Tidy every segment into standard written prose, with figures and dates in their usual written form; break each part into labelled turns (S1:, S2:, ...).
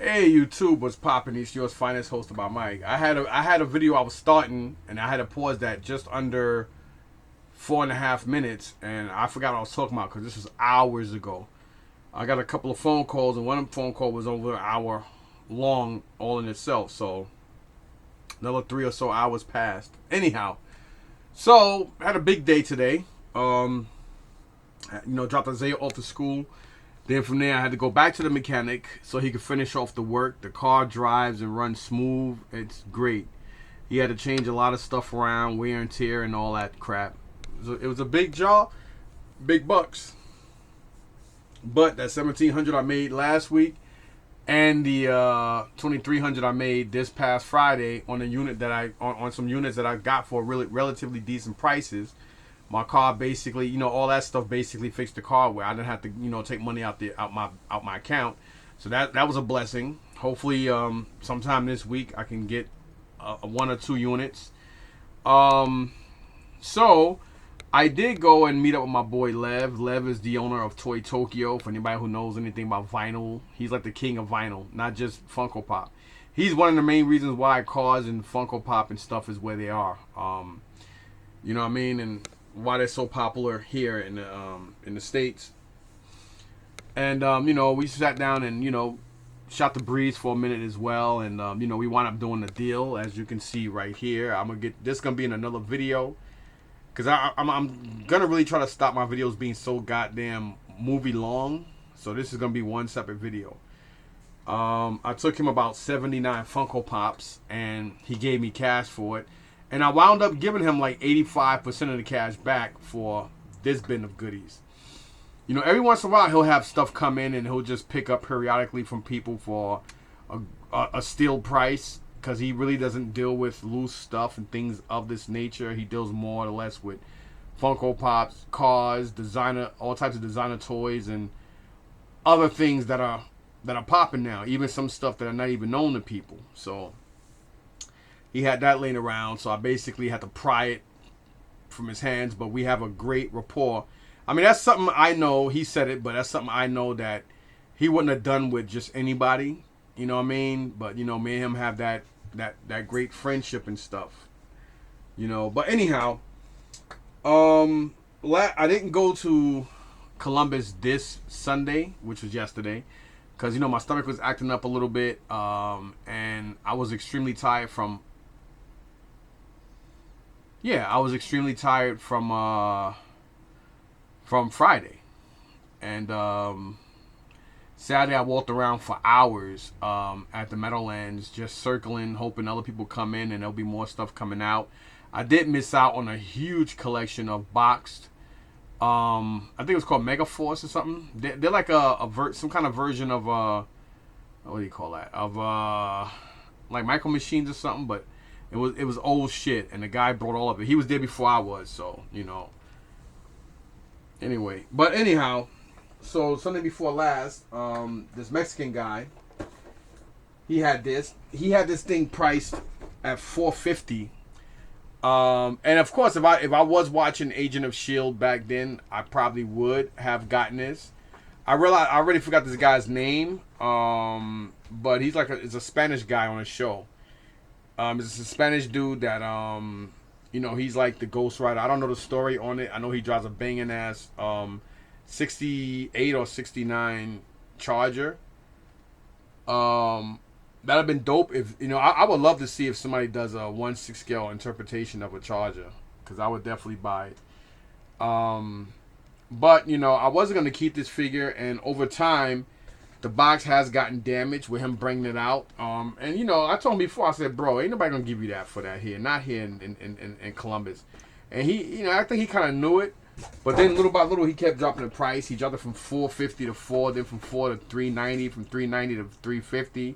S1: Hey YouTube, what's poppin'? It's yours finest, hosted by Mike. I had a video I was starting, and I had to pause that just under 4.5 minutes, and I forgot what I was talking about because this was hours ago. I got a couple of phone calls, and one phone call was over an hour long, all in itself. So another 3 or so hours passed. Anyhow, so I had a big day today. Dropped Isaiah off to school. Then from there, I had to go back to the mechanic so he could finish off the work. The car drives and runs smooth. It's great. He had to change a lot of stuff around, wear and tear, and all that crap. It was a big job, big bucks. But that 1,700 I made last week, and the 2,300 I made this past Friday on a unit that on some units that I got for really relatively decent prices. My car basically, all that stuff basically fixed the car where I didn't have to, take money out my account. So that was a blessing. Hopefully, sometime this week I can get one or two units. So I did go and meet up with my boy Lev. Lev is the owner of Toy Tokyo. For anybody who knows anything about vinyl, he's like the king of vinyl, not just Funko Pop. He's one of the main reasons why cars and Funko Pop and stuff is where they are. You know what I mean? And why they're so popular here in the States. And we sat down and shot the breeze for a minute as well. And we wound up doing the deal, as you can see right here. I'm gonna get this, gonna be in another video, because I'm gonna really try to stop my videos being so goddamn movie long. So this is gonna be one separate video. I took him about 79 Funko Pops, and he gave me cash for it. And I wound up giving him like 85% of the cash back for this bin of goodies. Every once in a while he'll have stuff come in and he'll just pick up periodically from people for a steal price, because he really doesn't deal with loose stuff and things of this nature. He deals more or less with Funko Pops, cars, designer, all types of designer toys, and other things that are popping now. Even some stuff that are not even known to people. So he had that laying around, so I basically had to pry it from his hands. But we have a great rapport. I mean, that's something I know. He said it, but that's something I know that he wouldn't have done with just anybody. You know what I mean? But me and him have that great friendship and stuff. But anyhow, I didn't go to Columbus this Sunday, which was yesterday, because my stomach was acting up a little bit, and I was extremely tired from. Yeah, I was extremely tired from Friday, and Saturday I walked around for hours at the Meadowlands, just circling, hoping other people come in and there'll be more stuff coming out. I did miss out on a huge collection of boxed. I think it was called Mega Force or something. They're like some kind of version of what do you call that? Of like Micro Machines or something, but it was old shit, and the guy brought all of it. He was there before I was, so Anyway, but anyhow, so Sunday before last, this Mexican guy, he had this thing priced at $450. And of course, if I was watching Agent of Shield back then, I probably would have gotten this. I already forgot this guy's name, but he's it's a Spanish guy on a show. It's a Spanish dude that he's like the Ghost Rider. I don't know the story on it. I know he drives a banging ass 68 or 69 Charger. That'd have been dope if I would love to see if somebody does a 1/6 scale interpretation of a Charger, because I would definitely buy it. But I wasn't gonna keep this figure, and over time the box has gotten damaged with him bringing it out. And I told him before, I said, bro, ain't nobody gonna give you that for that here, not here in Columbus. And he, I think he kind of knew it, but then little by little he kept dropping the price. He dropped it from $450 to $4, then from $4 to $390, from $390 to $350,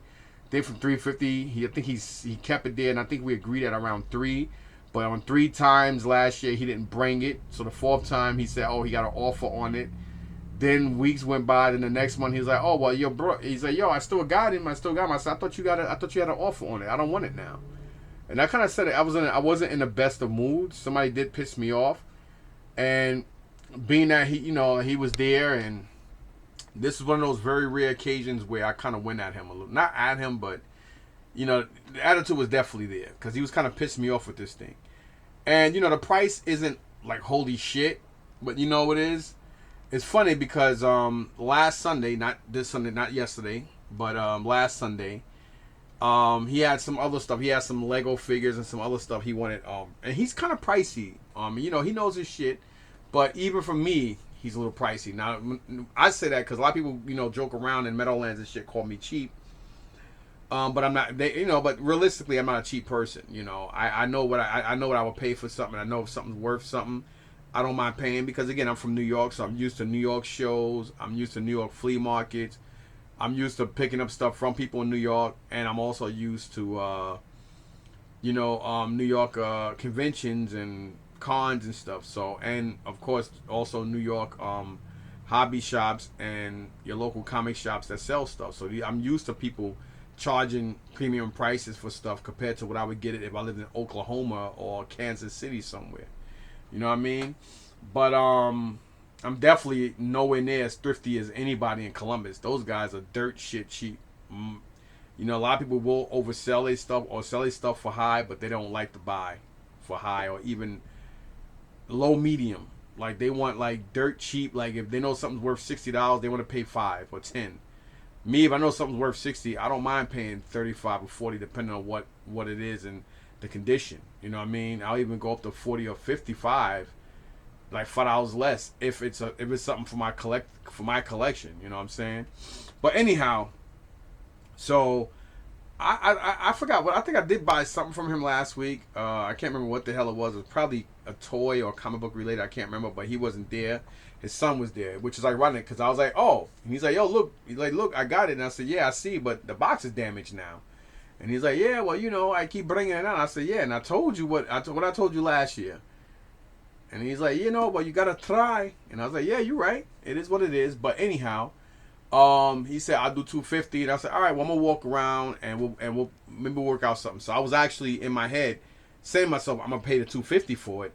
S1: then from $350 I think he kept it there, and I think we agreed at around $3. But on 3 times last year he didn't bring it, so the 4th time he said, oh, he got an offer on it. Then weeks went by. Then the next month he was like, "Oh well, yo, bro." He's like, "Yo, I still got him. I still got him." I said, "I thought you had an offer on it. I don't want it now." And I kind of said it. I wasn't in the best of moods. Somebody did piss me off, and being that he was there, and This is one of those very rare occasions where I kind of went at him a little. Not at him, but the attitude was definitely there because he was kind of pissing me off with this thing. And the price isn't like holy shit, but you know what it is. It's funny because last Sunday, not this Sunday, not yesterday, but last Sunday, he had some other stuff. He had some Lego figures and some other stuff he wanted. And he's kind of pricey. He knows his shit, but even for me, he's a little pricey. Now, I say that because a lot of people, joke around in Meadowlands and shit, call me cheap. But I'm not. But realistically, I'm not a cheap person. I know what I know what I would pay for something. I know if something's worth something, I don't mind paying because again, I'm from New York, so I'm used to New York shows. I'm used to New York flea markets. I'm used to picking up stuff from people in New York, and I'm also used to, New York conventions and cons and stuff. So, and of course, also New York hobby shops and your local comic shops that sell stuff. So I'm used to people charging premium prices for stuff compared to what I would get it if I lived in Oklahoma or Kansas City somewhere. You know what I mean? But I'm definitely nowhere near as thrifty as anybody in Columbus. Those guys are dirt shit cheap. A lot of people will oversell their stuff or sell their stuff for high, but they don't like to buy for high or even low medium. Like they want like dirt cheap. Like if they know something's worth $60, they want to pay $5 or $10. Me, if I know something's worth $60, I don't mind paying $35 or $40 depending on what it is and the condition. You know what I mean? I'll even go up to $40 or $55, like $5 less if it's something for my collection. You know what I'm saying? But anyhow, so I forgot what I think I did buy something from him last week. I can't remember what the hell it was. It was probably a toy or comic book related. I can't remember, but he wasn't there. His son was there, which is ironic because I was like, oh, and he's like, yo, look, he's like, look, I got it. And I said, yeah, I see, but the box is damaged now. And he's like, yeah, well, I keep bringing it out. I said, yeah, and I told you what I told you last year. And he's like, well, you gotta try. And I was like, yeah, you're right. It is what it is. But anyhow, he said I'll do $250, and I said, all right, well, I'm gonna walk around and we'll maybe work out something. So I was actually in my head saying to myself, I'm gonna pay the $250 for it,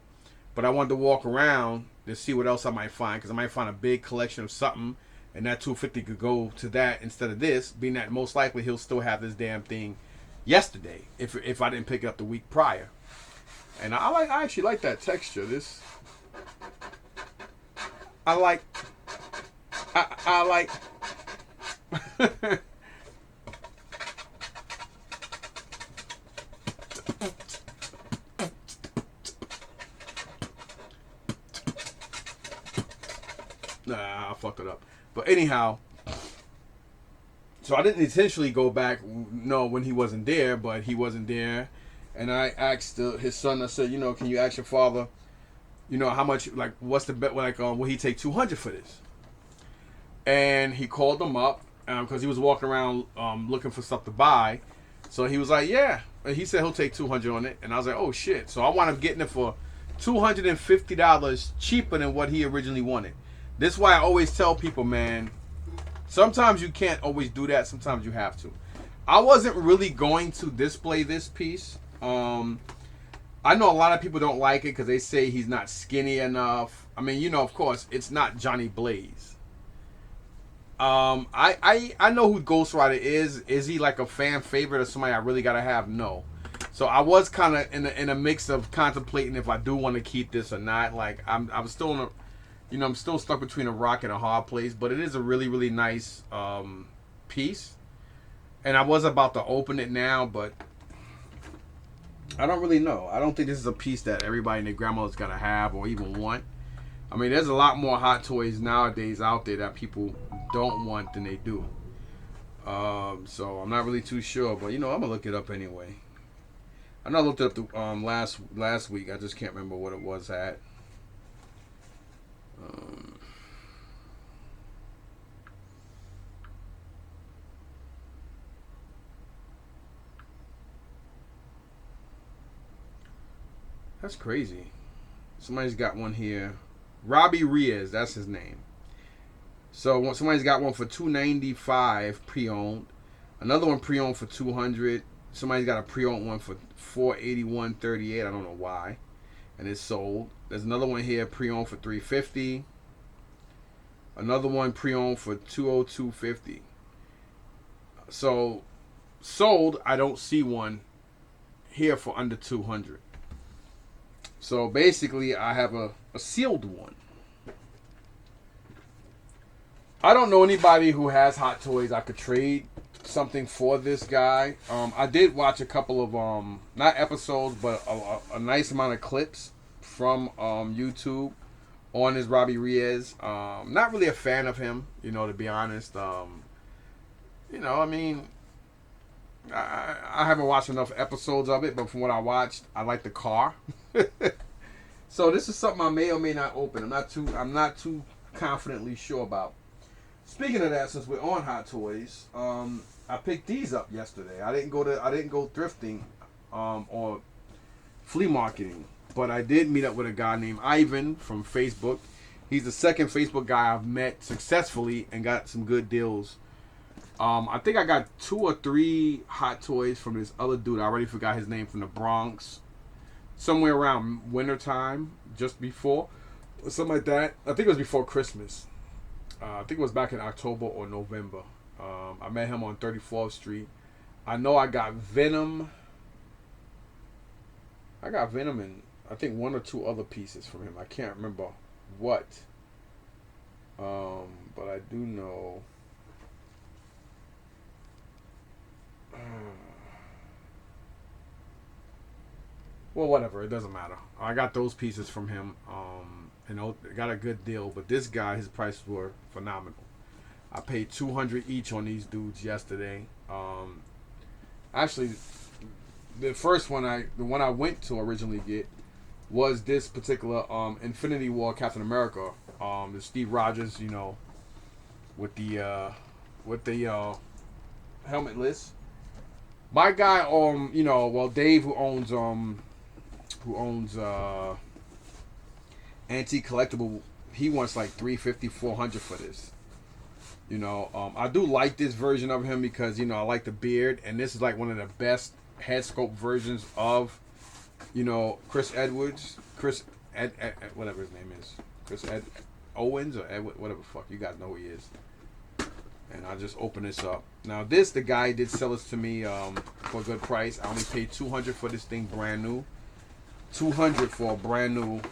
S1: but I wanted to walk around to see what else I might find because I might find a big collection of something, and that $250 could go to that instead of this, being that most likely he'll still have this damn thing yesterday if I didn't pick it up the week prior. And I actually like that texture. This I like. Nah, I fucked it up. But anyhow, so I didn't intentionally go back. No, when he wasn't there, but he wasn't there, and I asked his son. I said, can you ask your father, how much? Like, what's the bet? Like, will he take $200 for this? And he called him up because he was walking around looking for stuff to buy. So he was like, yeah. And he said he'll take $200 on it. And I was like, oh shit. So I wound up getting it for $250 cheaper than what he originally wanted. This is why I always tell people, man, sometimes you can't always do that. Sometimes you have to. I wasn't really going to display this piece. I know a lot of people don't like it because they say he's not skinny enough. I mean, of course, it's not Johnny Blaze. I know who Ghost Rider is. Is he like a fan favorite or somebody I really gotta have? No. So I was kind of in a mix of contemplating if I do want to keep this or not. Like I'm still in a, I'm still stuck between a rock and a hard place. But it is a really really nice piece, and I was about to open it now, but I don't really know. I don't think this is a piece that everybody and their grandmother's gotta have or even want. I mean, there's a lot more Hot Toys nowadays out there that people don't want than they do. So I'm not really too sure, but I'm gonna look it up anyway. I know I looked it up the last week. I just can't remember what it was at. That's crazy. Somebody's got one here. Robbie Reyes, that's his name. So somebody's got one for $295 pre-owned. Another one pre-owned for $200. Somebody's got a pre-owned one for $481.38. I don't know why, and it's sold. There's another one here pre-owned for $350. Another one pre-owned for 202.50. So sold. I don't see one here for under 200. So basically, I have a sealed one. I don't know anybody who has Hot Toys I could trade something for this guy. I did watch a couple of not episodes, but a nice amount of clips from YouTube on his Robbie Reyes. Not really a fan of him, to be honest. I mean, I haven't watched enough episodes of it, but from what I watched, I like the car. So this is something I may or may not open. I'm not too confidently sure about. Speaking of that, since we're on Hot Toys, I picked these up yesterday. I didn't go thrifting or flea marketing, but I did meet up with a guy named Ivan from Facebook. He's the second Facebook guy I've met successfully and got some good deals. I think I got 2 or 3 Hot Toys from this other dude. I already forgot his name, from the Bronx. Somewhere around wintertime, just before, or something like that. I think it was before Christmas. I think it was back in October or November. I met him on 34th Street. I know I got Venom. I got Venom and I think 1 or 2 other pieces from him. I can't remember what. But I do know. Well, whatever. It doesn't matter. I got those pieces from him. Got a good deal. But this guy, his prices were phenomenal. I paid $200 each on these dudes yesterday. Actually, the one I went to originally get was this particular Infinity War Captain America. The Steve Rogers, with the helmetless. My guy, Dave, who owns Antique Collectible, he wants like $350, $400 for this. I do like this version of him because I like the beard, and this is like one of the best head sculpt versions of Chris Edwards, whatever his name is, Owens or Edward, whatever the fuck, you guys know who he is. And I'll just open this up. Now the guy did sell this to me for a good price. I only paid $200 for this thing brand new. $200 for a brand new,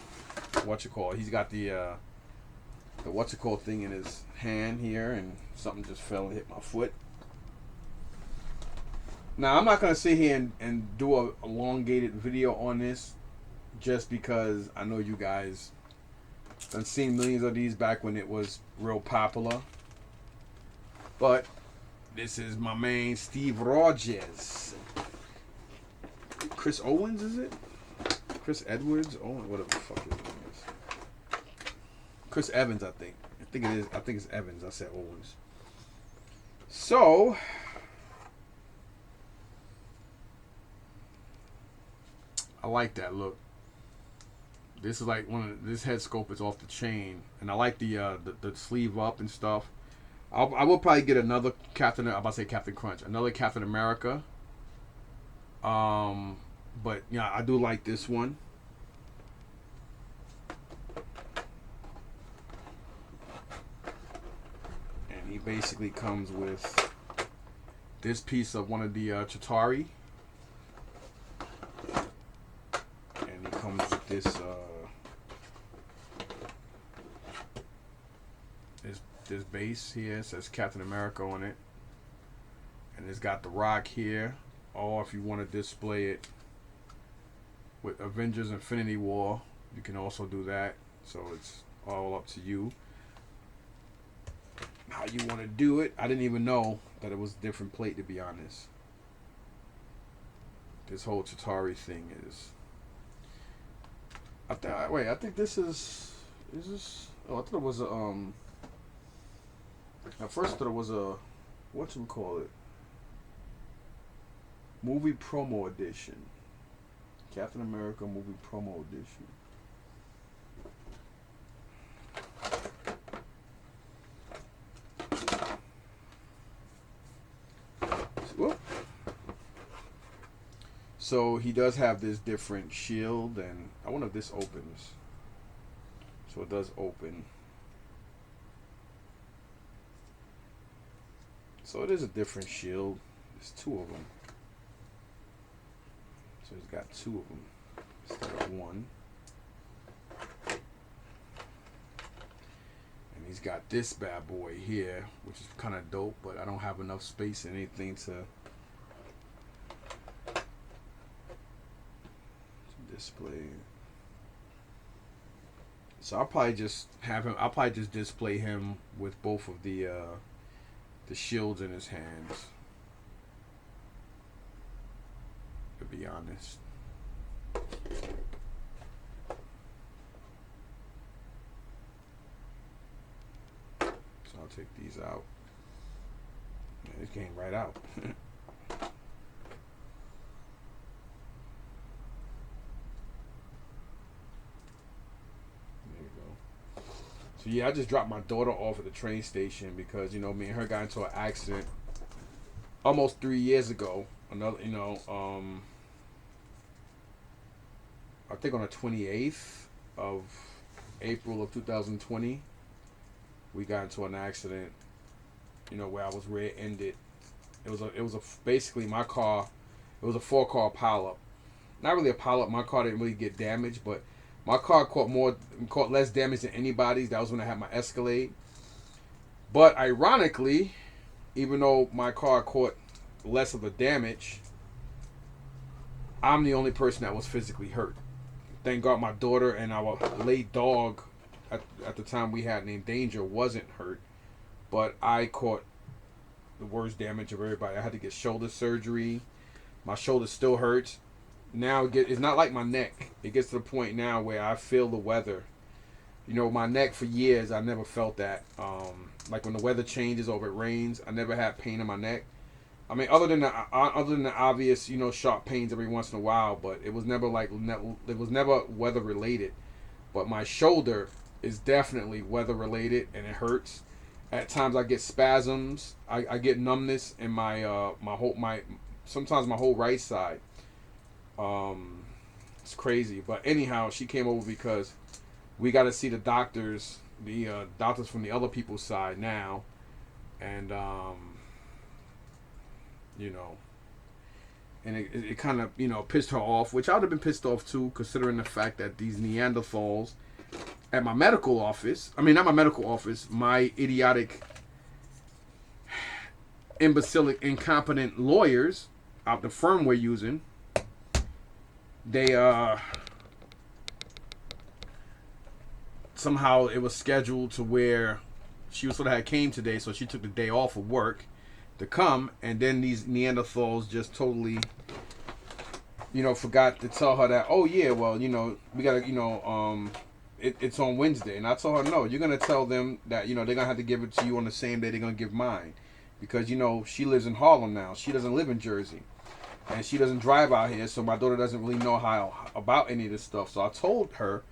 S1: he's got the thing in his hand here, and something just fell and hit my foot. Now I'm not going to sit here and do a elongated video on this, just because I know you guys done seen millions of these back when it was real popular. But this is my main Steve Rogers. Chris Owens, is it? Chris Edwards? Whatever the fuck his name is. Chris Evans, I think. I think it is. I think it's Evans. I said Owens. So, I like that look. This is like this head sculpt is off the chain, and I like the sleeve up and stuff. I will probably get another Captain. I'm about to say Captain Crunch. Another Captain America. But yeah, I do like this one. And he basically comes with this piece of one of the Chitauri. And he comes with this base here. It says Captain America on it. And it's got the Rock here. Or if you want to display it with Avengers Infinity War, you can also do that. So it's all up to you how you want to do it. I didn't even know that it was a different plate, to be honest. This whole Chitauri thing is... I think this is this... Oh, I thought it was a... At first I thought it was a... Whatchamacallit? Movie promo edition. Captain America movie promo edition. Whoop. So he does have this different shield, and I wonder if this opens. So it does open. So it is a different shield. There's two of them. So he's got two of them instead of one. And he's got this bad boy here, which is kind of dope, but I don't have enough space and anything to display. So I'll probably just have him. I'll probably just display him with both of the shields in his hands. To be honest. So I'll take these out. Man, this came right out. So yeah, I just dropped my daughter off at the train station because, you know, me and her got into an accident almost 3 years ago. Another, you know, I think on the 28th of April of 2020, we got into an accident, you know, where I was rear-ended. It was a basically my car. It was a 4-car pileup. Not really a pileup. My car didn't really get damaged, but my car caught less damage than anybody's. That was when I had my Escalade. But ironically, even though my car caught less of the damage, I'm the only person that was physically hurt. Thank God my daughter and our late dog at the time we had named Danger wasn't hurt. But I caught the worst damage of everybody. I had to get shoulder surgery. My shoulder still hurts. Now it's not like my neck. It gets to the point now where I feel the weather. You know, my neck for years, I never felt that. Like when the weather changes or if it rains, I never had pain in my neck. I mean, other than the obvious, you know, sharp pains every once in a while, but it was never it was never weather related. But my shoulder is definitely weather related, and it hurts. At times, I get spasms. I get numbness in sometimes my whole right side. It's crazy, but anyhow, she came over because we got to see the doctors from the other people's side now, and you know, and it kind of, you know, pissed her off, which I would have been pissed off too, considering the fact that these Neanderthals at my medical office, I mean not my medical office, my idiotic, imbecilic, incompetent lawyers out the firm we're using. They somehow it was scheduled to where she was sort of had came today, so she took the day off of work to come, and then these Neanderthals just totally, you know, forgot to tell her that, oh yeah, well, you know, we gotta, you know, it's on Wednesday, and I told her, no, you're gonna tell them that, you know, they're gonna have to give it to you on the same day they're gonna give mine, because, you know, she lives in Harlem now, she doesn't live in Jersey. And she doesn't drive out here, so my daughter doesn't really know how about any of this stuff. So I told her,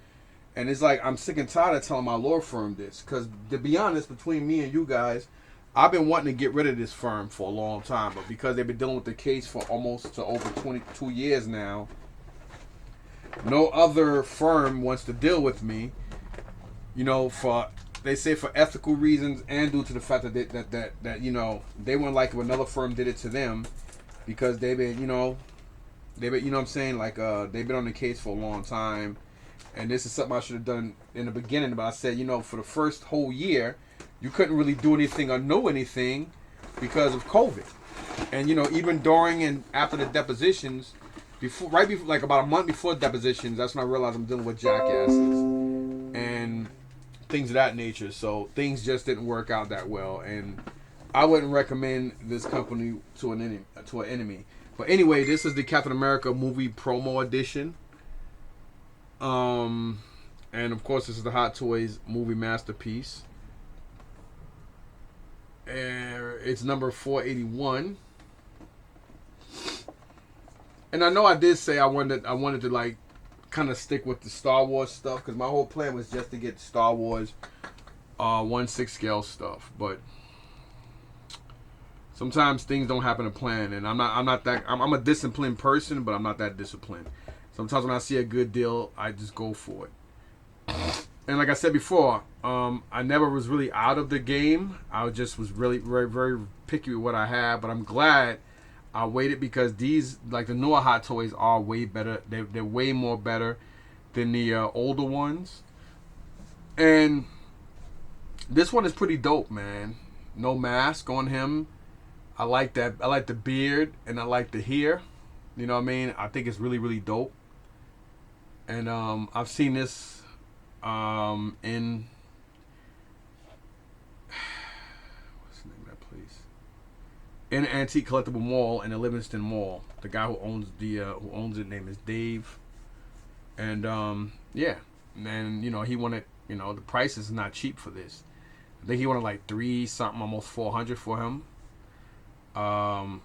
S1: and it's like I'm sick and tired of telling my law firm this, because to be honest, between me and you guys, I've been wanting to get rid of this firm for a long time, but because they've been dealing with the case for almost to over 22 years now, no other firm wants to deal with me. You know, they say for ethical reasons and due to the fact that you know, they wouldn't like if another firm did it to them. Because they've been, you know what I'm saying? Like, they've been on the case for a long time. And this is something I should have done in the beginning. But I said, you know, for the first whole year, you couldn't really do anything or know anything because of COVID. And, you know, even during and after the depositions, right before, like about a month before depositions, that's when I realized I'm dealing with jackasses. And things of that nature. So things just didn't work out that well. And I wouldn't recommend this company to an enemy. But anyway, this is the Captain America movie promo edition. And of course, this is the Hot Toys movie masterpiece. It's number 481. And I know I did say I wanted to like kind of stick with the Star Wars stuff, because my whole plan was just to get Star Wars 1/6 scale stuff, but sometimes things don't happen to plan, and I'm a disciplined person, but I'm not that disciplined. Sometimes when I see a good deal, I just go for it. And like I said before, I never was really out of the game. I just was really very very picky with what I had. But I'm glad I waited because these like the newer Hot Toys are way better. They're way more better than the older ones. And this one is pretty dope, man. No mask on him. I like that. I like the beard and I like the hair. You know what I mean? I think it's really really dope. And I've seen this in what's the name of that place? In an antique collectible mall in the Livingston Mall. The guy who owns it name is Dave. And yeah, and you know he wanted the price is not cheap for this. I think he wanted like three something, almost 400 for him. Um,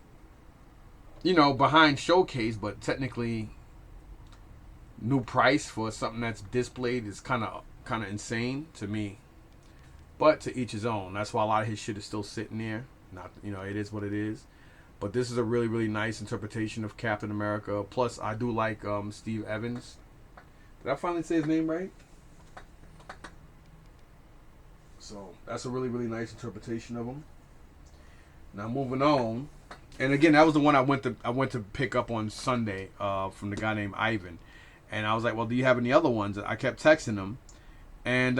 S1: behind showcase, but technically new price for something that's displayed is kind of insane to me. But to each his own. That's why a lot of his shit is still sitting there. Not it is what it is. But this is a really really nice interpretation of Captain America. Plus, I do like Steve Evans. Did I finally say his name right? So that's a really really nice interpretation of him. Now moving on, and again that was the one I went to pick up on Sunday from the guy named Ivan, and I was like, well, do you have any other ones? I kept texting him, and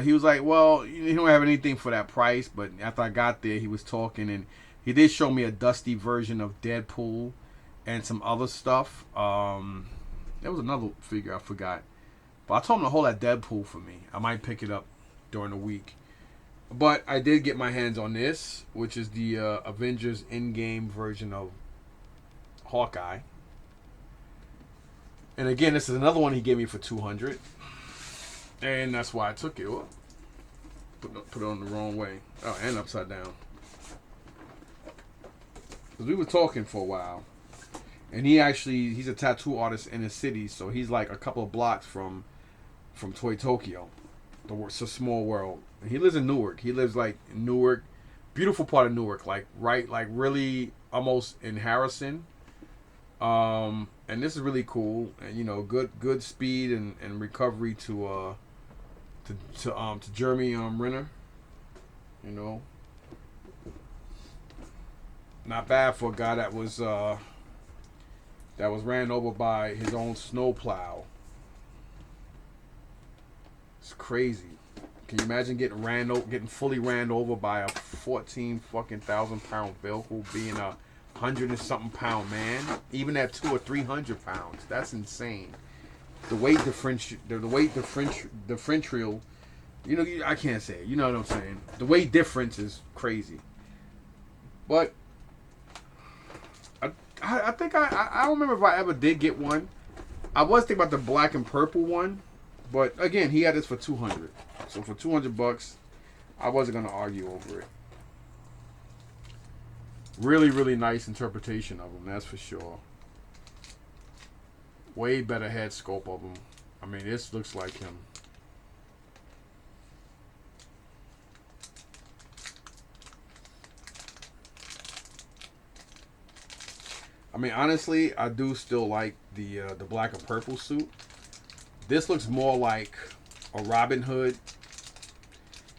S1: he was like, well, you don't have anything for that price. But after I got there, he was talking, and he did show me a dusty version of Deadpool and some other stuff. There was another figure I forgot, but I told him to hold that Deadpool for me. I might pick it up during the week. But I did get my hands on this, which is the Avengers in-game version of Hawkeye. And again, this is another one he gave me for $200, and that's why I took it. Oh, put it on the wrong way. Oh, and upside down. Because we were talking for a while, and he's a tattoo artist in the city, so he's like a couple of blocks from Toy Tokyo. It's a small world. He lives in Newark. He lives like in Newark, beautiful part of Newark, like right, like really almost in Harrison. And this is really cool, and good speed and recovery to Jeremy Renner. Not bad for a guy that was ran over by his own snowplow. It's crazy. Can you imagine getting fully ran over by a 14 fucking thousand-pound vehicle, being a 100 and something pound man, even at 200 or 300 pounds? That's insane. The weight differential. I can't say it. You know what I'm saying? The weight difference is crazy. But I think I don't remember if I ever did get one. I was thinking about the black and purple one. But again, he had this for $200. So for $200, I wasn't gonna argue over it. Really, really nice interpretation of him, that's for sure. Way better head sculpt of him. I mean, this looks like him. I mean, honestly, I do still like the black and purple suit. This looks more like a Robin Hood.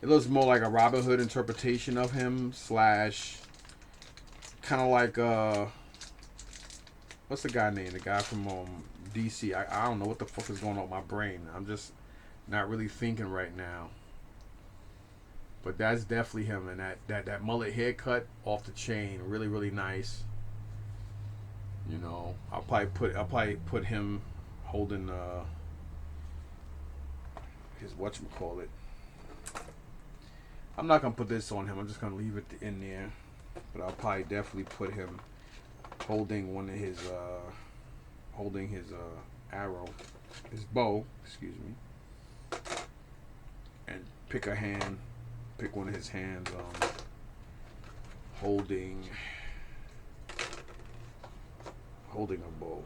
S1: It looks more like a Robin Hood interpretation of him, slash kind of like what's the guy name? The guy from DC. I don't know what the fuck is going on with my brain. I'm just not really thinking right now. But that's definitely him, and that mullet haircut off the chain, really really nice. I'll probably put him holding his whatchamacallit. I'm not gonna put this on him. I'm just gonna leave it in there. But I'll probably definitely put him holding one of his arrow, his bow, excuse me, and pick one of his hands holding a bow.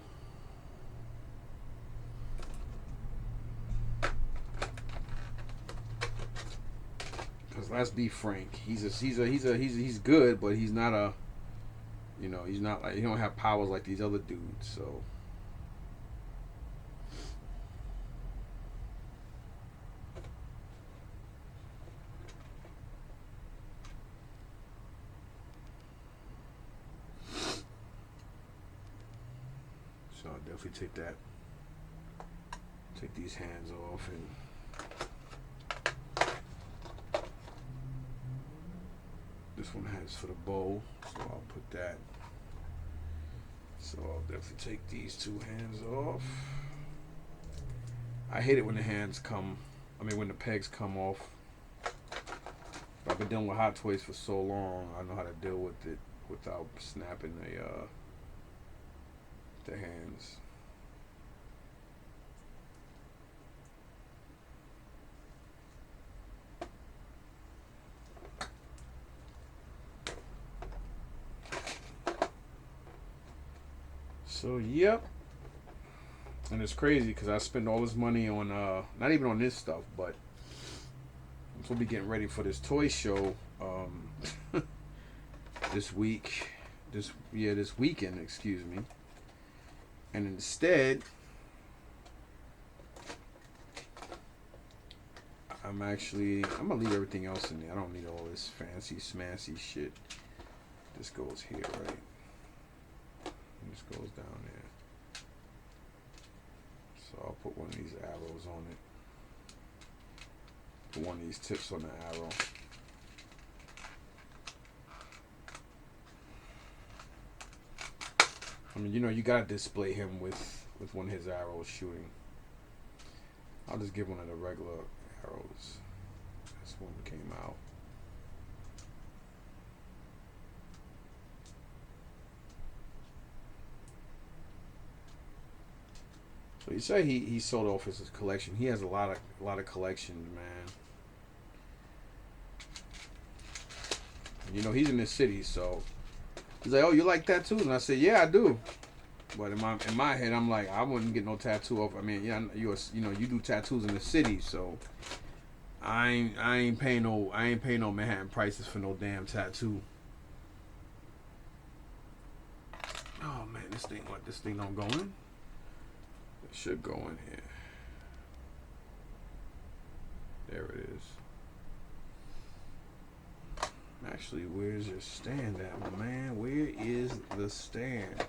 S1: Because let's be frank, he's good, but he's not a, he's not like, he don't have powers like these other dudes. So definitely take these hands off. And this one has for the bow, so I'll put that. So I'll definitely take these two hands off. I hate it when the hands come, when the pegs come off. I've been dealing with Hot Toys for so long, I know how to deal with it without snapping the hands. So, yep. And it's crazy because I spend all this money on, not even on this stuff, but I'm supposed to be getting ready for this toy show this weekend, excuse me. And instead, I'm gonna leave everything else in there. I don't need all this fancy smancy shit. This goes here, right? This goes down there. So I'll put one of these arrows on it. Put one of these tips on the arrow. You gotta display him with one of his arrows shooting. I'll just give one of the regular arrows. This one came out. So you say he sold off his collection. He has a lot of collections, man. He's in this city, so he's like, "Oh, you like tattoos?" And I said, "Yeah, I do." But in my head, I'm like, I wouldn't get no tattoo off. You do tattoos in the city, so I ain't paying no Manhattan prices for no damn tattoo. Oh man, this thing don't go in. It should go in here. There it is. Actually, where's your stand at, my man? Where is the stand?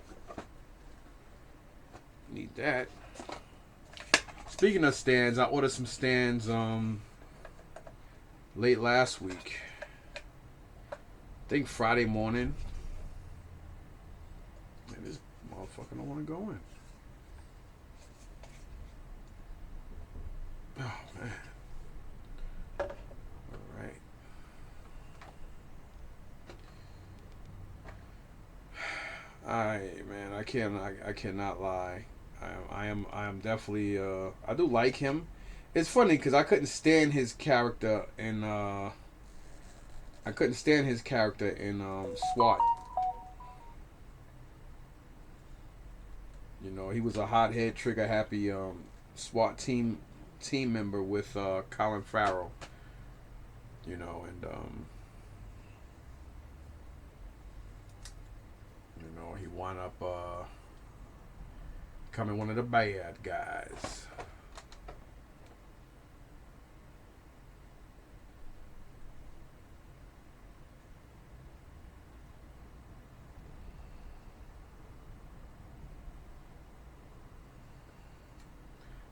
S1: Need that. Speaking of stands, I ordered some stands late last week. I think Friday morning. Man, this motherfucker don't want to go in. Oh man. Alright. Man, I cannot lie. I am definitely I do like him. It's funny because I couldn't stand his character in SWAT. He was a hothead, trigger happy SWAT team member with Colin Farrell. And he wound up becoming one of the bad guys.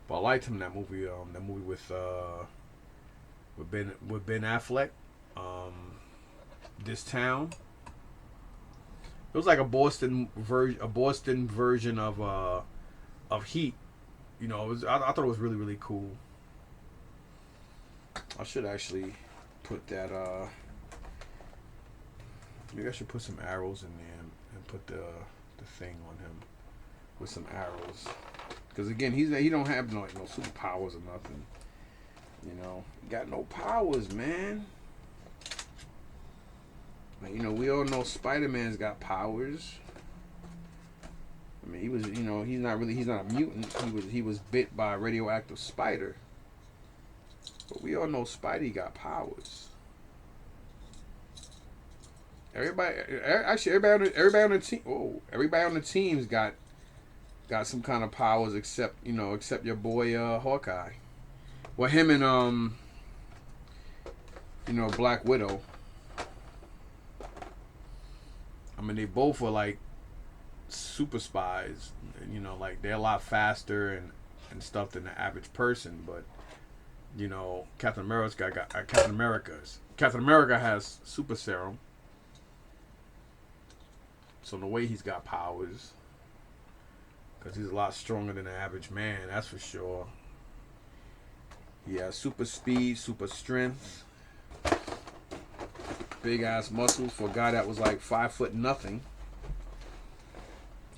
S1: But I liked him in that movie. That movie with Ben Affleck. This Town. It was like a Boston version of Heat. I thought it was really, really cool. I should actually put that. Maybe I should put some arrows in there and put the thing on him with some arrows. Because again, he don't have no superpowers or nothing. He got no powers, man. We all know Spider-Man's got powers. He was, he's not a mutant. He was bit by a radioactive spider. But we all know Spidey got powers. Everybody on the team. Oh, everybody on the team's got some kind of powers except your boy Hawkeye. Well, him and Black Widow. They both were like super spies. And, you know, like they're a lot faster and stuff than the average person. But you know, Captain America has super serum. So the way he's got powers, because he's a lot stronger than the average man, that's for sure. He has super speed, super strength, big ass muscles for a guy that was like 5 foot nothing.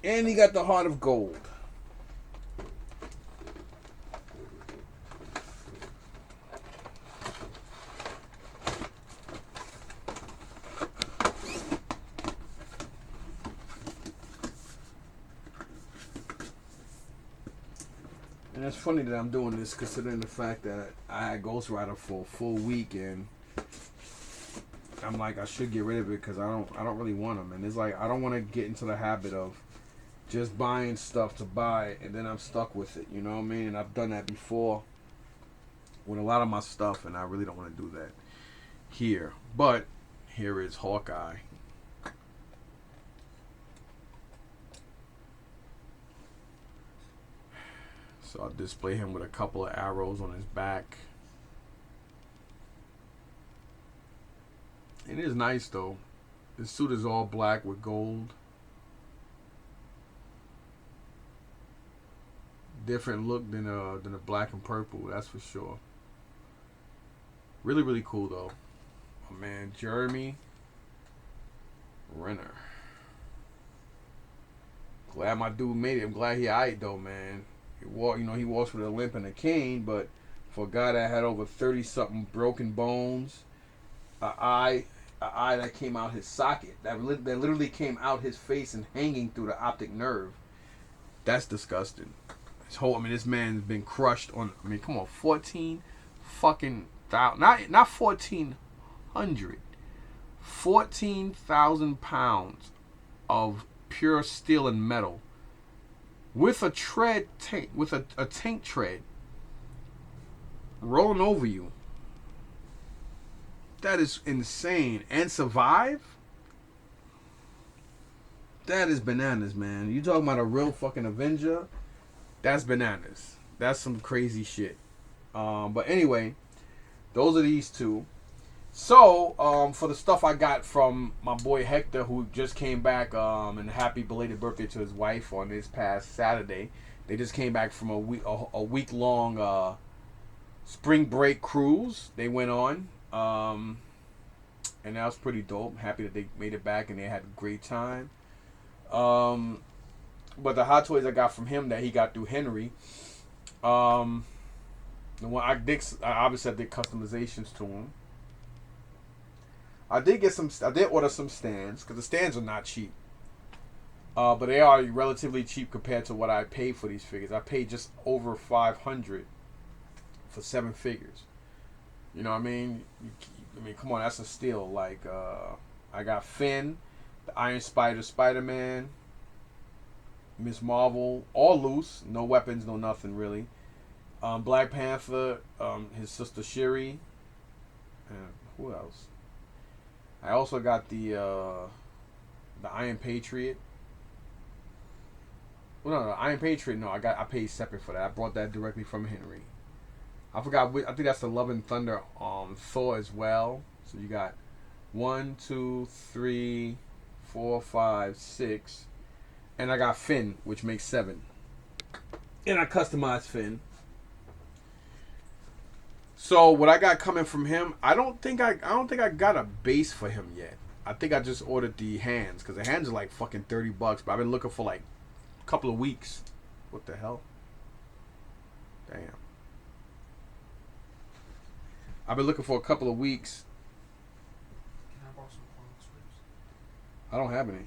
S1: And he got the heart of gold. And it's funny that I'm doing this considering the fact that I had Ghost Rider for a full week and I'm like I should get rid of it because I don't really want them. And it's like I don't want to get into the habit of just buying stuff to buy and then I'm stuck with it. You know what I mean? And I've done that before with a lot of my stuff, and I really don't want to do that here. But here is Hawkeye. So I'll display him with a couple of arrows on his back. It is nice though. His suit is all black with gold. Different look than the black and purple, that's for sure. Really, really cool though. My man Jeremy Renner. Glad my dude made it. I'm glad he alright though, man. He walks with a limp and a cane, but for a guy that had over 30 something broken bones, an eye that came out his socket, that literally came out his face and hanging through the optic nerve. That's disgusting. This man's been crushed on. I mean, come on, 14 fucking thousand, not 1,400, 14,000 pounds of pure steel and metal with a tank, with a tank tread rolling over you. That is insane. And survive? That is bananas, man. You talking about a real fucking Avenger? That's bananas. That's some crazy shit. But anyway, those are these two. So, for the stuff I got from my boy Hector, who just came back, and happy belated birthday to his wife on this past Saturday. They just came back from a week long spring break cruise they went on. And that was pretty dope. I'm happy that they made it back and they had a great time. But the Hot Toys I got from him that he got through Henry, the one I obviously did customizations to him. I did order some stands because the stands are not cheap. But they are relatively cheap compared to what I paid for these figures. I paid just over $500 for 7 figures. You know what I mean? Come on, that's a steal. Like, I got Finn, the Iron Spider, Spider-Man, Miss Marvel, all loose, no weapons, no nothing really. Black Panther, his sister Shuri, and who else? I also got the Iron Patriot. Well, no, Iron Patriot. No, I paid separate for that. I brought that directly from Henry. I forgot. I think that's the Love and Thunder Thor as well. So you got 1, 2, 3, 4, 5, 6. And I got Finn, which makes 7. And I customized Finn. So what I got coming from him, I don't think I got a base for him yet. I think I just ordered the hands because the hands are like fucking $30. But I've been looking for like a couple of weeks. What the hell? Damn. I've been looking for a couple of weeks.
S2: Can I borrow some clown scripts?
S1: I don't have any.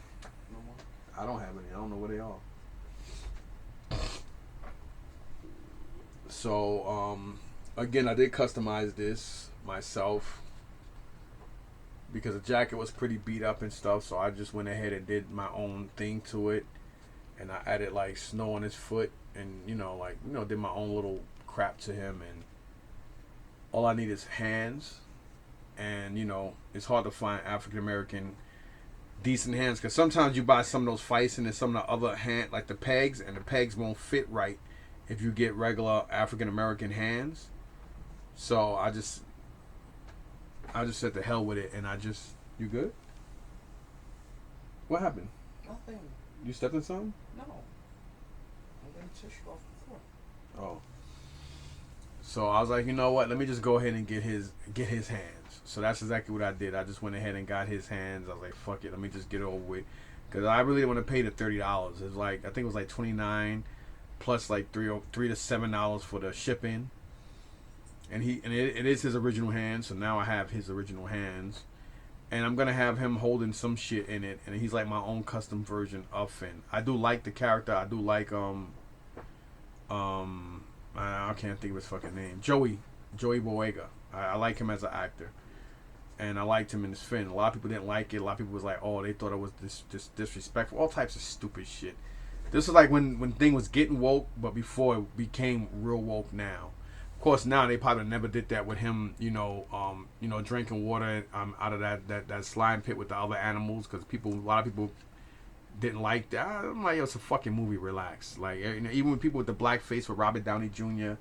S2: No more?
S1: I don't have any. I don't know where they are. So, again, I did customize this myself because the jacket was pretty beat up and stuff. So I just went ahead and did my own thing to it, and I added like snow on his foot, and did my own little crap to him. And all I need is hands, and it's hard to find African American decent hands. Because sometimes you buy some of those fights and then some of the other hand, like the pegs, and the pegs won't fit right if you get regular African American hands. So I just said the hell with it, and you good? What happened?
S2: Nothing.
S1: You stepped in something?
S2: No. I'm getting tissue off the floor.
S1: Oh. So I was like, you know what? Let me just go ahead and get his hands. So that's exactly what I did. I just went ahead and got his hands. I was like, fuck it, let me just get it over with, because I really didn't want to pay the $30. It was like, I think it was like $29 plus like $3 to $7 for the shipping. And it is his original hands. So now I have his original hands, and I'm gonna have him holding some shit in it, and he's like my own custom version of Finn. I do like the character. I do like I can't think of his fucking name. Joey Boyega. I like him as an actor, and I liked him in his Finn. A lot of people didn't like it. A lot of people was like, oh, they thought it was this disrespectful. All types of stupid shit. This is like when thing was getting woke, but before it became real woke. Now, of course, now they probably never did that with him. Drinking water out of that slime pit with the other animals, because a lot of people didn't like that. I'm like, yo, it's a fucking movie. Relax. Like, even with people with the black face with Robert Downey Jr.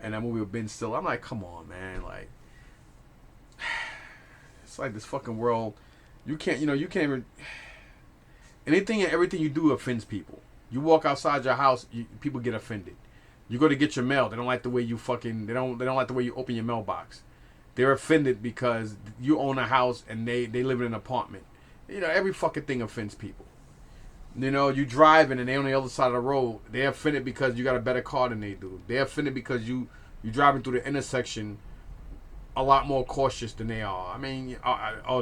S1: and that movie with Ben Stiller, I'm like, come on, man. Like, it's like this fucking world. You can't even. Anything and everything you do offends people. You walk outside your house, people get offended. You go to get your mail, they don't like the way you they don't like the way you open your mailbox. They're offended because you own a house and they live in an apartment. Every fucking thing offends people. You driving and they on the other side of the road. They're offended because you got a better car than they do. They're offended because you driving through the intersection a lot more cautious than they are. I mean,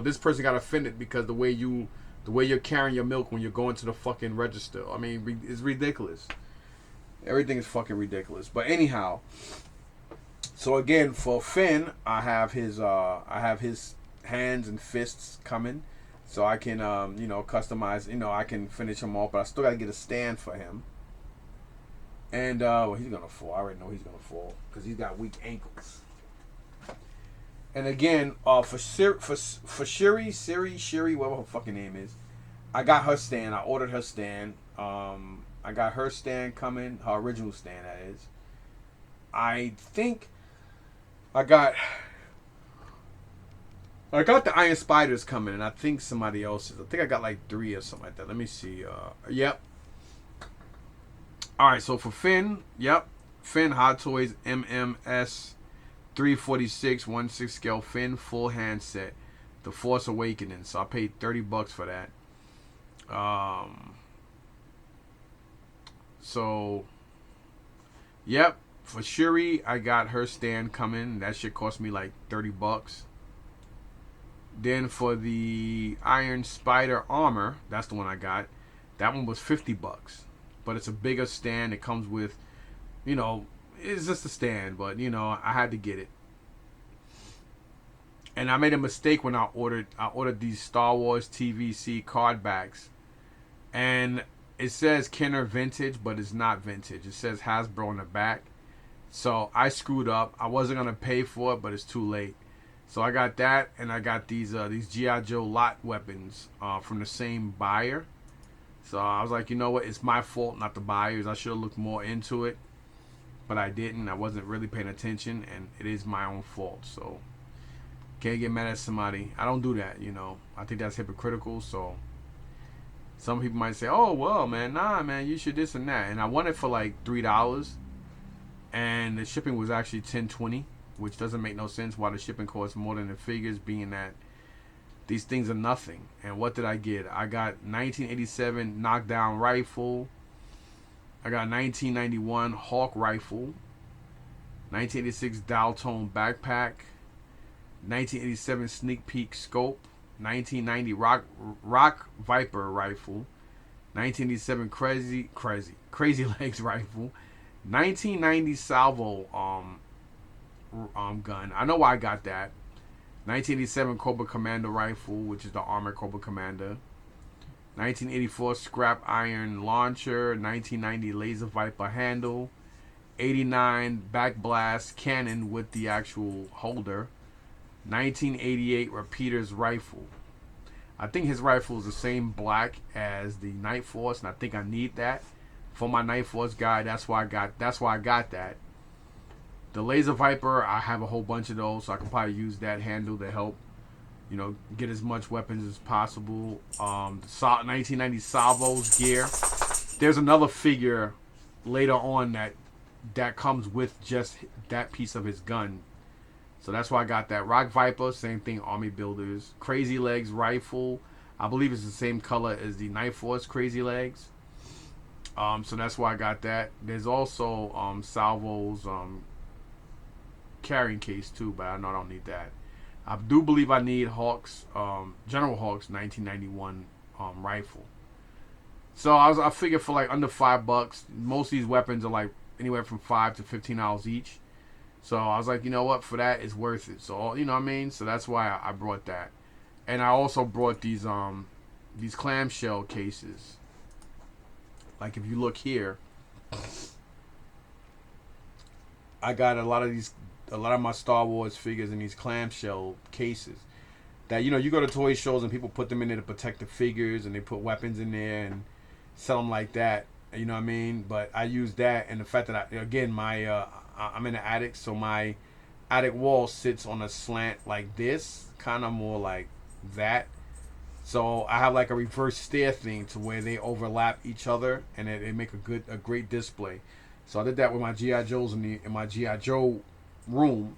S1: this person got offended because the way you're carrying your milk when you're going to the fucking register. I mean, it's ridiculous. Everything is fucking ridiculous. But anyhow, so again, for Finn, I have his hands and fists coming. So I can, customize, I can finish him off, but I still got to get a stand for him. And, he's going to fall. I already know he's going to fall because he's got weak ankles. And again, for Shiri, whatever her fucking name is, I got her stand. I ordered her stand. I got her stand coming, her original stand, that is. I think I got the Iron Spiders coming, and I think somebody else's. I think I got like 3 or something like that. Let me see. Yep. All right, so for Finn, yep. Finn Hot Toys MMS 346 1/6 scale Finn full hand set, The Force Awakening. So I paid $30 for that. So, yep. For Shuri, I got her stand coming. That shit cost me like $30. Then for the Iron Spider armor, that's the one I got. That one was $50, but it's a bigger stand. It comes with, it's just a stand, but I had to get it. And I made a mistake when I ordered these Star Wars TVC card backs, and it says Kenner Vintage, but it's not vintage. It says Hasbro on the back. So I screwed up. I wasn't gonna pay for it, but it's too late. So I got that, and I got these G.I. Joe lot weapons from the same buyer. So I was like, you know what? It's my fault, not the buyer's. I should have looked more into it, but I didn't. I wasn't really paying attention, and it is my own fault. So can't get mad at somebody. I don't do that, I think that's hypocritical. So some people might say, oh, well, man, nah, man, you should this and that. And I won it for like $3, and the shipping was actually $10.20. Which doesn't make no sense why the shipping costs more than the figures, being that these things are nothing. And what did I get? I got 1987 knockdown rifle. I got 1991 Hawk rifle. 1986 Daltone backpack. 1987 sneak peek scope. 1990 Rock Viper rifle. 1987 Crazy Legs rifle. 1990 salvo gun. I know why I got that. 1987 Cobra Commander rifle, which is the Armored Cobra Commander. 1984 scrap iron launcher. 1990 laser Viper handle. 89 back blast cannon with the actual holder. 1988 repeaters rifle. I think his rifle is the same black as the Night Force, and I think I need that for my Night Force guy. That's why I got. That's why I got that. The Laser Viper, I have a whole bunch of those, so I can probably use that handle to help, get as much weapons as possible. The 1990 Salvos gear. There's another figure later on that comes with just that piece of his gun. So that's why I got that. Rock Viper, same thing, Army Builders. Crazy Legs rifle, I believe it's the same color as the Night Force Crazy Legs. So that's why I got that. There's also Salvo's carrying case too, but I know I don't need that. I do believe I need Hawks, General Hawks 1991 rifle. So I figured for like under $5, most of these weapons are like anywhere from $5 to $15 each. So I was like, you know what, for that it's worth it. So you know what I mean. So that's why I brought that, and I also brought these clamshell cases. Like if you look here, I got a lot of my Star Wars figures in these clamshell cases. That you go to toy shows and people put them in there to protect the figures, and they put weapons in there and sell them like that. You know what I mean? But I use that, and the fact that I'm in the attic, so my attic wall sits on a slant like this, kind of more like that. So I have like a reverse stair thing to where they overlap each other, and they make a great display. So I did that with my GI Joes in my GI Joe room.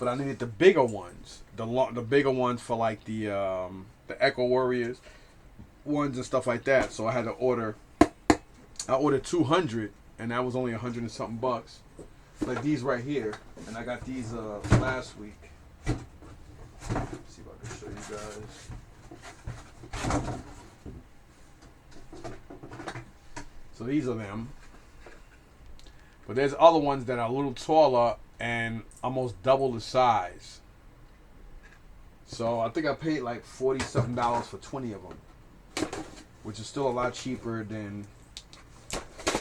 S1: But I needed the bigger ones, the bigger ones for like the Echo Warriors ones and stuff like that. So I had to order. I ordered 200, and that was only $100 and something bucks. Like these right here, and I got these last week. Let's see if I can show you guys. So these are them. But there's other ones that are a little taller and almost double the size. So I think I paid like $40-something for 20 of them, which is still a lot cheaper than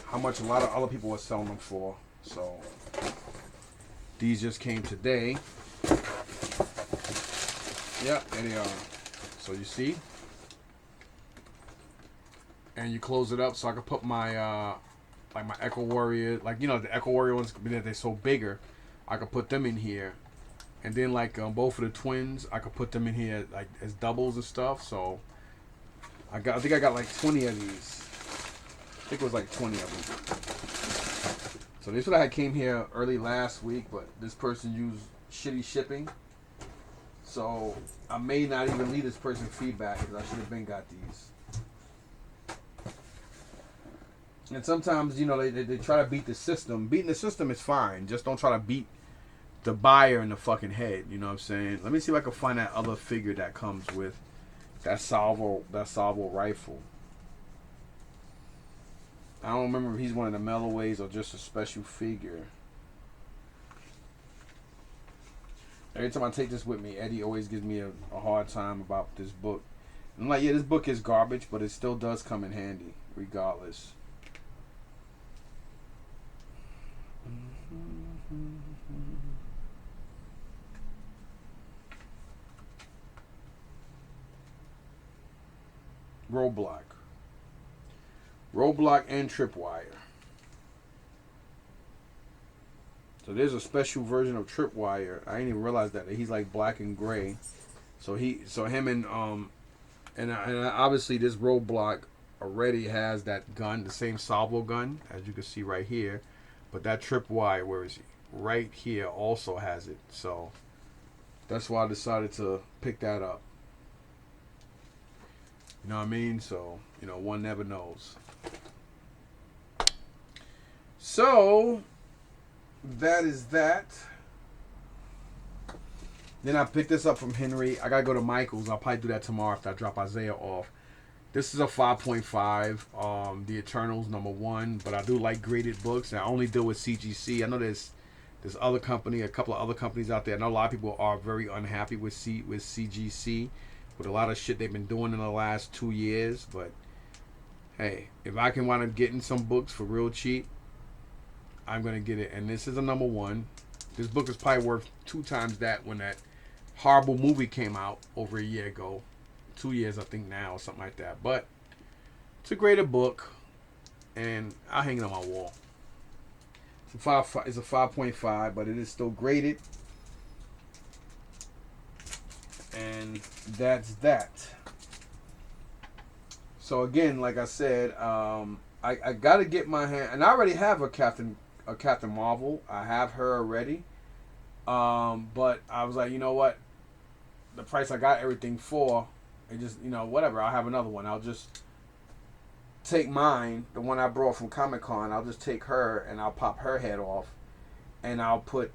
S1: how much a lot of other people are selling them for. So these just came today. Yep, there they are. So you see, and you close it up so I can put my like my Echo Warrior, like the Echo Warrior ones, they're so bigger, I could put them in here, and then like both of the twins, I could put them in here like as doubles and stuff. So I think I got like 20 of these. I think it was like 20 of them. So this one I came here early last week, but this person used shitty shipping. So I may not even leave this person feedback because I should have been got these. And sometimes, they try to beat the system. Beating the system is fine. Just don't try to beat the buyer in the fucking head. You know what I'm saying? Let me see if I can find that other figure that comes with that salvo rifle. I don't remember if he's one of the Mellaways or just a special figure. Every time I take this with me, Eddie always gives me a hard time about this book. I'm like, yeah, this book is garbage, but it still does come in handy, regardless. Roadblock and Tripwire. So there's a special version of Tripwire. I didn't even realize that he's like black and gray. So him and obviously this Roadblock already has that gun, the same salvo gun as you can see right here. But that Tripwire, where is he? Right here also has it. So that's why I decided to pick that up. You know what I mean? So, one never knows. So that is that. Then I picked this up from Henry. I gotta go to Michael's. I'll probably do that tomorrow after I drop Isaiah off. This is a 5.5. The Eternals #1. But I do like graded books. And I only deal with CGC. I know there's other company, a couple of other companies out there. I know a lot of people are very unhappy with CGC. With a lot of shit they've been doing in the last 2 years. But hey, if I can wind up getting some books for real cheap, I'm going to get it. And this is a #1. This book is probably worth 2 times that when that horrible movie came out over a year ago, 2 years I think now or something like that. But it's a graded book, and I'll hang it on my wall. It's a 5.5, but it is still graded, and that's that. So again, like I said, I gotta get my hand, and I already have a Captain Marvel. I have her already, but I was like, you know what, the price I got everything for, it just, whatever. I'll have another one. I'll just take mine, the one I brought from Comic-Con. I'll just take her and I'll pop her head off, and I'll put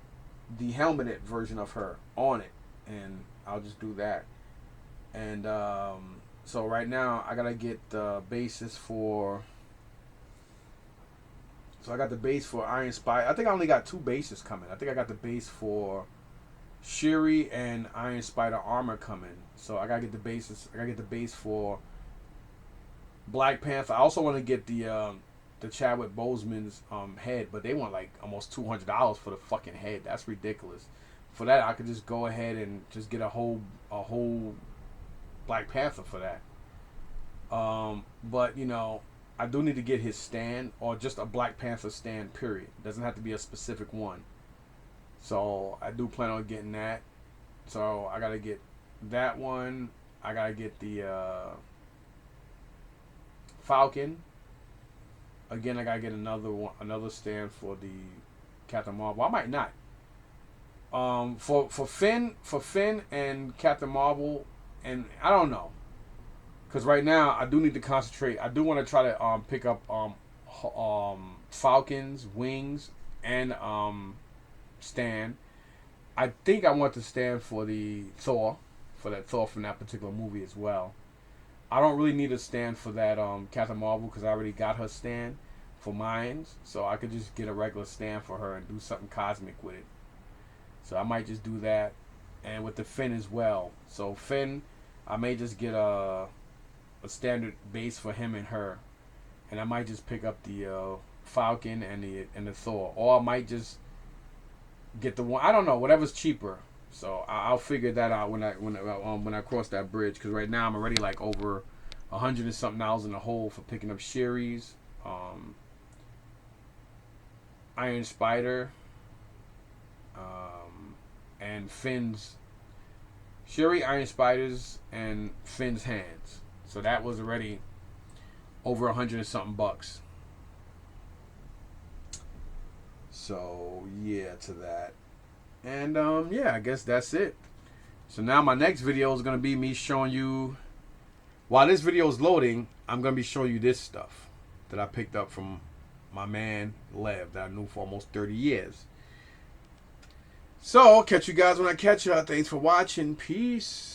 S1: the helmeted version of her on it, and I'll just do that. And so right now I gotta get the bases for. So I got the base for Iron Spider. I think I only got 2 bases coming. I think I got the base for Shuri and Iron Spider armor coming. So I gotta get the bases. I gotta get the base for Black Panther. I also want to get the Chadwick Boseman's head, but they want like almost $200 for the fucking head. That's ridiculous. For that, I could just go ahead and just get a whole Black Panther for that. But I do need to get his stand, or just a Black Panther stand, period. It doesn't have to be a specific one. So I do plan on getting that. So I gotta get that one. I gotta get the Falcon. Again, I gotta get another stand for the Captain Marvel. I might not. For Finn and Captain Marvel, and I don't know. Because right now, I do need to concentrate. I do want to try to pick up Falcon's wings and stand. I think I want to stand for the Thor, from that particular movie as well. I don't really need a stand for that Captain Marvel, because I already got her stand for mine. So I could just get a regular stand for her and do something cosmic with it. So I might just do that. And with the Finn as well. So Finn, I may just get a standard base for him and her, and I might just pick up the Falcon and the Thor, or I might just get the one. I don't know, whatever's cheaper. So I'll figure that out when I cross that bridge. Because right now I'm already like over $100 and something in the hole for picking up Shuri's, Iron Spider, and Finn's. Shuri, Iron Spider's, and Finn's hands. So that was already over $100 and something bucks. So yeah, to that. And yeah, I guess that's it. So now my next video is gonna be me showing you, while this video is loading, I'm gonna be showing you this stuff that I picked up from my man Lev, that I knew for almost 30 years. So catch you guys when I catch you. Thanks for watching. Peace.